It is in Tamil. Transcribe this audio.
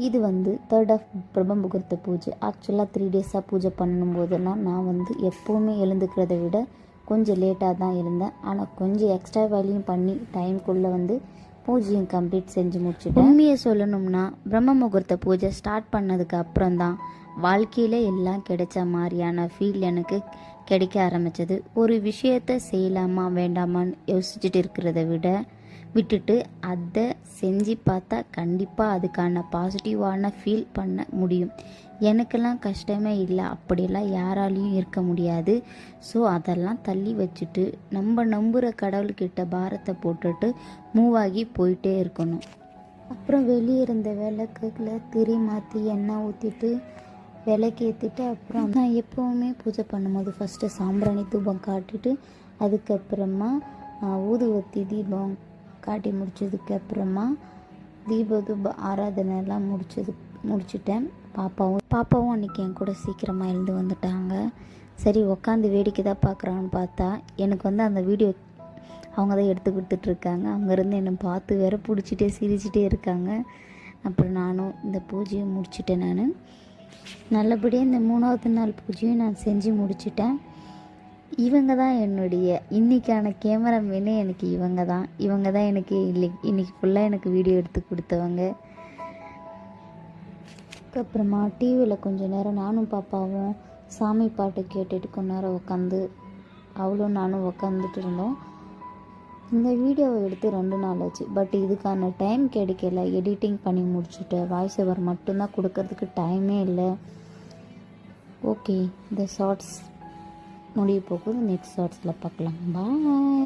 இது வந்து 3rd ஆஃப் பிரம்ம முகூர்த்த பூஜை. ஆக்சுவலாக 3 டேஸாக பூஜை பண்ணும்போதெல்லாம் நான் வந்து எப்போவுமே எழுந்துக்கிறத விட கொஞ்சம் லேட்டாக தான் எழுந்தேன். ஆனால் கொஞ்சம் எக்ஸ்ட்ரா வேலையும் பண்ணி டைமுக்குள்ளே வந்து பூஜையும் கம்ப்ளீட் செஞ்சு முடிச்சுட்டேன். உண்மையை சொல்லணும்னா பிரம்ம முகூர்த்த பூஜை ஸ்டார்ட் பண்ணதுக்கு அப்புறம் தான் வாழ்க்கையில் எல்லாம் கிடைச்ச மாதிரியான ஃபீல் எனக்கு கிடைக்க ஆரம்பித்தது. ஒரு விஷயத்தை செய்யலாமா வேண்டாமான்னு யோசிச்சுட்டு இருக்கிறத விட்டுட்டு அதை செஞ்சு பார்த்தா கண்டிப்பாக அதுக்கான பாசிட்டிவான ஃபீல் பண்ண முடியும். எனக்கெல்லாம் கஷ்டமே இல்லை, அப்படியெல்லாம் யாராலையும் இருக்க முடியாது. ஸோ அதெல்லாம் தள்ளி வச்சுட்டு நம்ம நம்புகிற கடவுள்கிட்ட பாரத்தை போட்டுட்டு மூவ் ஆகி போயிட்டே இருக்கணும். அப்புறம் வெளியே இருந்த விளக்குல திரி மாற்றி எண்ணெய் ஊற்றிட்டு விளக்கேற்றிட்டு அப்புறம் நான் எப்போவுமே பூஜை பண்ணும்போது ஃபஸ்ட்டு சாம்பிராணி தூபம் காட்டிட்டு அதுக்கப்புறமா ஊதுவத்தி தீபம் காட்டி முடிச்சதுக்கப்புறமா தூப ஆராதனைலாம் முடிச்சிட்டேன். பாப்பாவும் அன்றைக்கி என் கூட சீக்கிரமாக எழுந்து வந்துட்டாங்க. சரி உக்காந்து வேடிக்கை தான் பார்க்குறான்னு பார்த்தா எனக்கு வந்து அந்த வீடியோ அவங்க தான் எடுத்து கொடுத்துட்ருக்காங்க. அங்கேருந்து என்னை பார்த்து வேற பிடிச்சிட்டே சிரிச்சிட்டே இருக்காங்க. அப்புறம் நானும் இந்த பூஜையை முடிச்சிட்டேன். நான் நல்லபடியாக இந்த 3வது நாள் பூஜையும் நான் செஞ்சு முடிச்சிட்டேன். இவங்க தான் என்னுடைய இன்றைக்கான கேமராமேனே எனக்கு இவங்க தான் எனக்கு இன்றைக்கி ஃபுல்லாக எனக்கு வீடியோ எடுத்து கொடுத்தவங்க. அதுக்கப்புறமா டிவியில் கொஞ்சம் நேரம் நானும் பாப்பாவும் சாமி பாட்டு கேட்டுட்டு கொஞ்ச நேரம் உட்காந்து அவளும் நானும் உட்காந்துட்டு இருந்தோம். இந்த வீடியோவை எடுத்து 2 நாள் ஆச்சு. பட் இதுக்கான டைம் கிடைக்கல. எடிட்டிங் பண்ணி முடிச்சுட்டு வாய்ஸ் ஓவர் மட்டும்தான் கொடுக்கறதுக்கு டைமே இல்லை. ஓகே, இந்த ஷார்ட்ஸ் முடிய போகுது. நெக்ஸ்ட் ஷார்ட்ஸில் பார்க்கலாம். பாய்.